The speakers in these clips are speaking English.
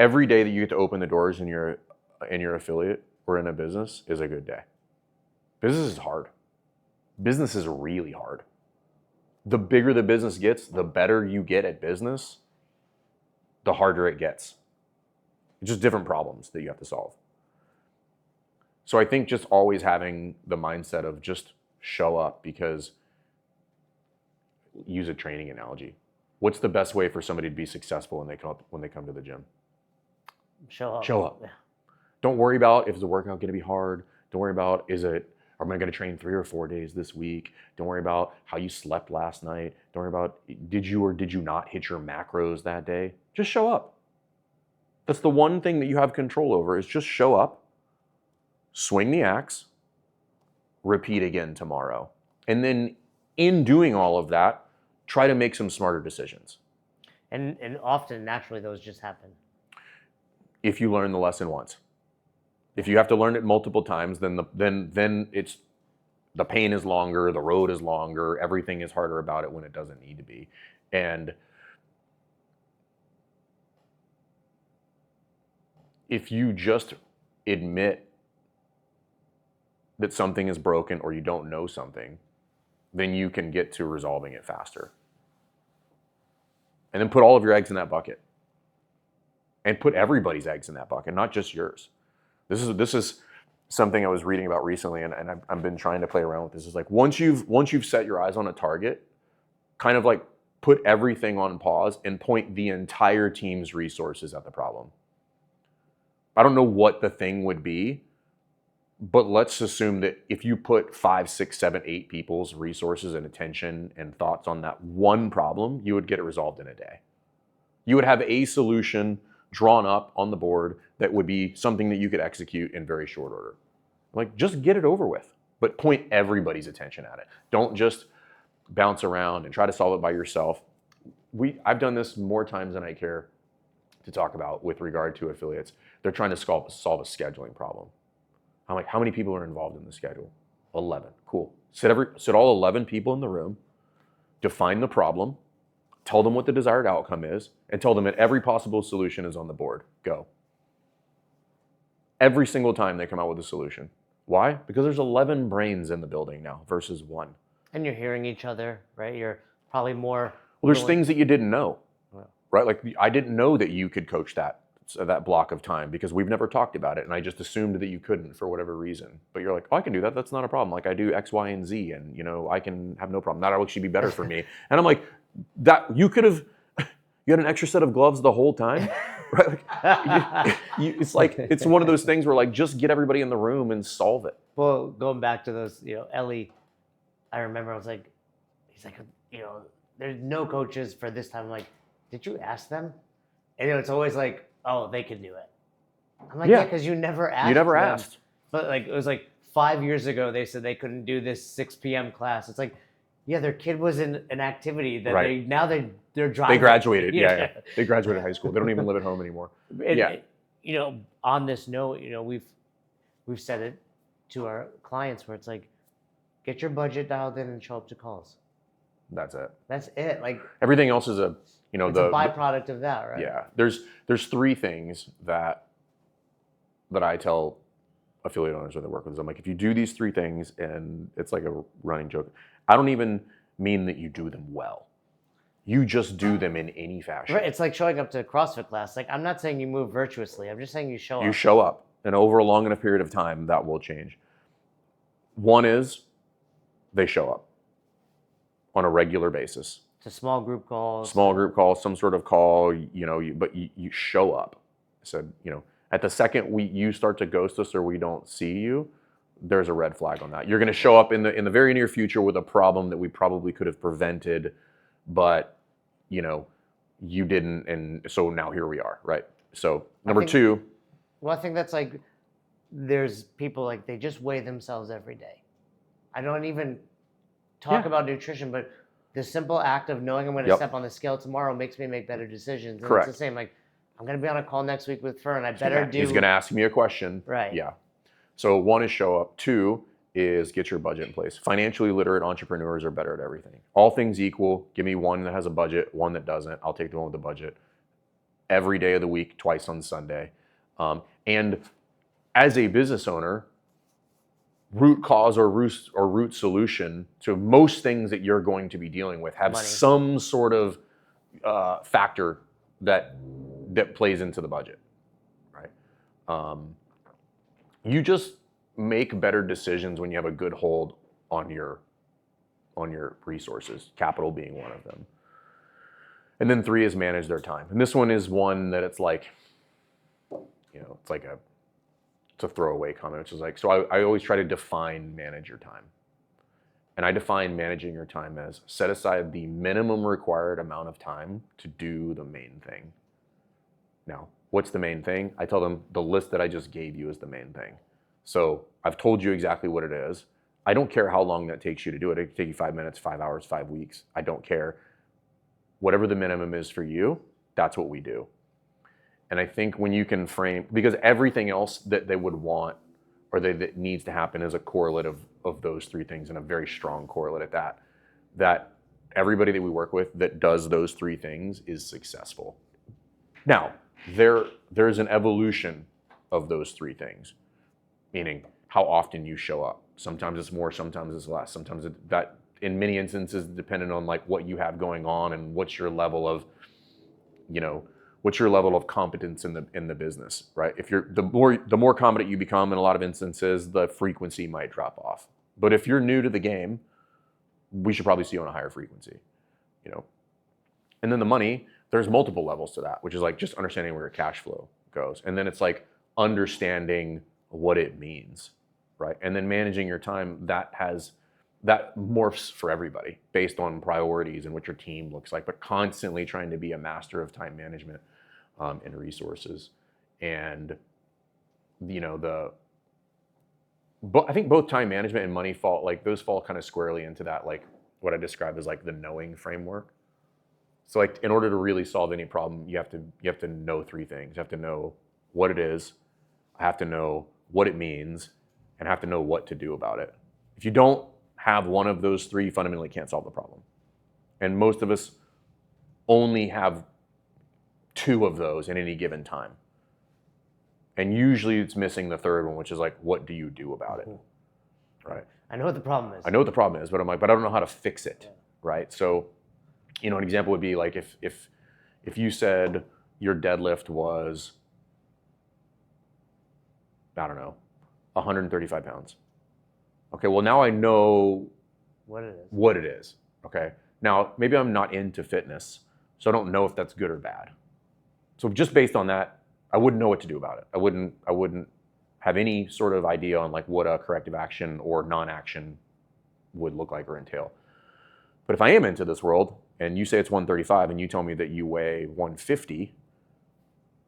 Every day that you get to open the doors in your affiliate or in a business is a good day. Business is hard. Business is really hard. The bigger the business gets, the better you get at business, the harder it gets. It's just different problems that you have to solve. So I think just always having the mindset of just show up, because use a training analogy. What's the best way for somebody to be successful when they come to the gym? Show up. Show up. Yeah. Don't worry about if the workout going to be hard. Don't worry about am I going to train 3 or 4 days this week? Don't worry about how you slept last night. Don't worry about did you or did you not hit your macros that day. Just show up. That's the one thing that you have control over, is just show up, swing the axe, repeat again tomorrow. And then in doing all of that, try to make some smarter decisions. And often, naturally, those just happen. If you learn the lesson once. If you have to learn it multiple times, then it's the pain is longer, the road is longer, everything is harder about it when it doesn't need to be. And if you just admit that something is broken or you don't know something, then you can get to resolving it faster. And then put all of your eggs in that bucket. And put everybody's eggs in that bucket, not just yours. This is something I was reading about recently, and I've been trying to play around with this. Is like once you've set your eyes on a target, kind of like put everything on pause and point the entire team's resources at the problem. I don't know what the thing would be, but let's assume that if you put 5, 6, 7, 8 people's resources and attention and thoughts on that one problem, you would get it resolved in a day. You would have a solution drawn up on the board that would be something that you could execute in very short order. Like, just get it over with, but point everybody's attention at it. Don't just bounce around and try to solve it by yourself. I've done this more times than I care to talk about with regard to affiliates. They're trying to solve a scheduling problem. I'm like, how many people are involved in the schedule? 11. Cool. Sit all 11 people in the room, define the problem, tell them what the desired outcome is, and tell them that every possible solution is on the board. Go. Every single time they come out with a solution. Why? Because there's 11 brains in the building now versus 1. And you're hearing each other, right? You're probably more... Well, there's things that you didn't know, right? Like, I didn't know that you could coach that block of time because we've never talked about it, and I just assumed that you couldn't for whatever reason. But you're like, oh, I can do that. That's not a problem. Like, I do X, Y, and Z, and I can have no problem. That'll actually be better for me. And I'm like, that you could have... You had an extra set of gloves the whole time, right? Like, it's like, it's one of those things where, like, just get everybody in the room and solve it. Well, going back to those, Ellie, I remember he's like, there's no coaches for this time. I'm like, did you ask them? And it's always like, oh, they can do it. I'm like, yeah, because you never asked. You never them. asked. But like, it was like 5 years ago, they said they couldn't do this 6 p.m. class. It's like, yeah, their kid was in an activity that they're driving. They graduated. Yeah. They graduated high school. They don't even live at home anymore. And, on this note, we've said it to our clients where it's like, get your budget dialed in and show up to calls. That's it. That's it. Like, everything else is a byproduct of that, right? Yeah. There's 3 things that I tell affiliate owners when they work with us. I'm like, if you do these 3 things, and it's like a running joke, I don't even mean that you do them well. You just do them in any fashion. Right. It's like showing up to a CrossFit class. Like, I'm not saying you move virtuously. I'm just saying you show up. You show up. And over a long enough period of time, that will change. One is they show up on a regular basis. To small group calls. Some sort of call, but you show up. So, at the second you start to ghost us or we don't see you, there's a red flag on that. You're going to show up in the very near future with a problem that we probably could have prevented, but you didn't, and so now here we are, right? So number 2. Well, I think that's like, there's people like they just weigh themselves every day. I don't even talk about nutrition, but the simple act of knowing I'm going to step on the scale tomorrow makes me make better decisions. And Correct. It's the same. Like, I'm going to be on a call next week with Fern. I better do. He's going to ask me a question. Right. Yeah. So 1 is show up. 2 is get your budget in place. Financially literate entrepreneurs are better at everything. All things equal, give me one that has a budget, one that doesn't. I'll take the one with the budget. every day of the week, twice on Sunday. And as a business owner, root cause or root solution to most things that you're going to be dealing with have Money. some sort of factor that plays into the budget, right? You just make better decisions when you have a good hold on your resources, capital being one of them. And then 3 is manage their time. And this one is one that it's like, it's like it's a throwaway comment, which is like, so I always try to define manage your time. And I define managing your time as set aside the minimum required amount of time to do the main thing. Now, what's the main thing? I tell them the list that I just gave you is the main thing. So I've told you exactly what it is. I don't care how long that takes you to do it. It could take you 5 minutes, 5 hours, 5 weeks. I don't care. Whatever the minimum is for you, that's what we do. And I think when you can frame, because everything else that they would want or that needs to happen is a correlate of those 3 things, and a very strong correlate at that everybody that we work with that does those 3 things is successful. Now, there's an evolution of those 3 things, meaning how often you show up. Sometimes it's more, sometimes it's less. Sometimes that in many instances, depending on like what you have going on and what's your level of, competence in the business, right? If you're the more competent you become in a lot of instances, the frequency might drop off. But if you're new to the game, we should probably see you on a higher frequency, And then the money, there's multiple levels to that, which is like just understanding where your cash flow goes. And then it's like understanding what it means, right? And then managing your time, that morphs for everybody based on priorities and what your team looks like, but constantly trying to be a master of time management and resources. And, I think both time management and money fall kind of squarely into that, like what I described as like the knowing framework. So like in order to really solve any problem, you have to know 3 things. You have to know what it is, I have to know what it means, and have to know what to do about it. If you don't have one of those 3, you fundamentally can't solve the problem. And most of us only have 2 of those at any given time. And usually it's missing the 3rd one, which is like, what do you do about it? Right? I know what the problem is. I know what the problem is, but I'm like, but I don't know how to fix it, right? So, an example would be like if you said your deadlift was, I don't know, 135 pounds. Okay, well now I know what it is. Okay, now maybe I'm not into fitness, so I don't know if that's good or bad. So just based on that, I wouldn't know what to do about it. I wouldn't have any sort of idea on like what a corrective action or non-action would look like or entail. But if I am into this world and you say it's 135 and you tell me that you weigh 150,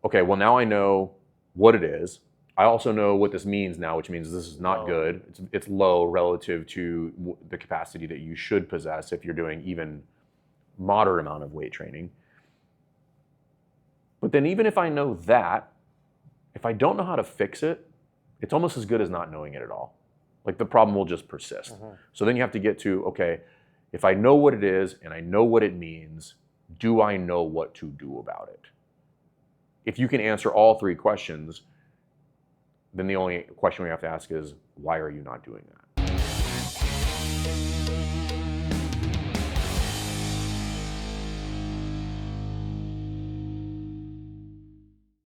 okay, well now I know what it is. I also know what this means now, which means this is not good. It's low relative to the capacity that you should possess if you're doing even moderate amount of weight training. But then even if I know that, if I don't know how to fix it, it's almost as good as not knowing it at all. Like the problem will just persist. So then you have to get to, okay, if I know what it is and I know what it means, do I know what to do about it? If you can answer all 3 questions, then the only question we have to ask is, why are you not doing that?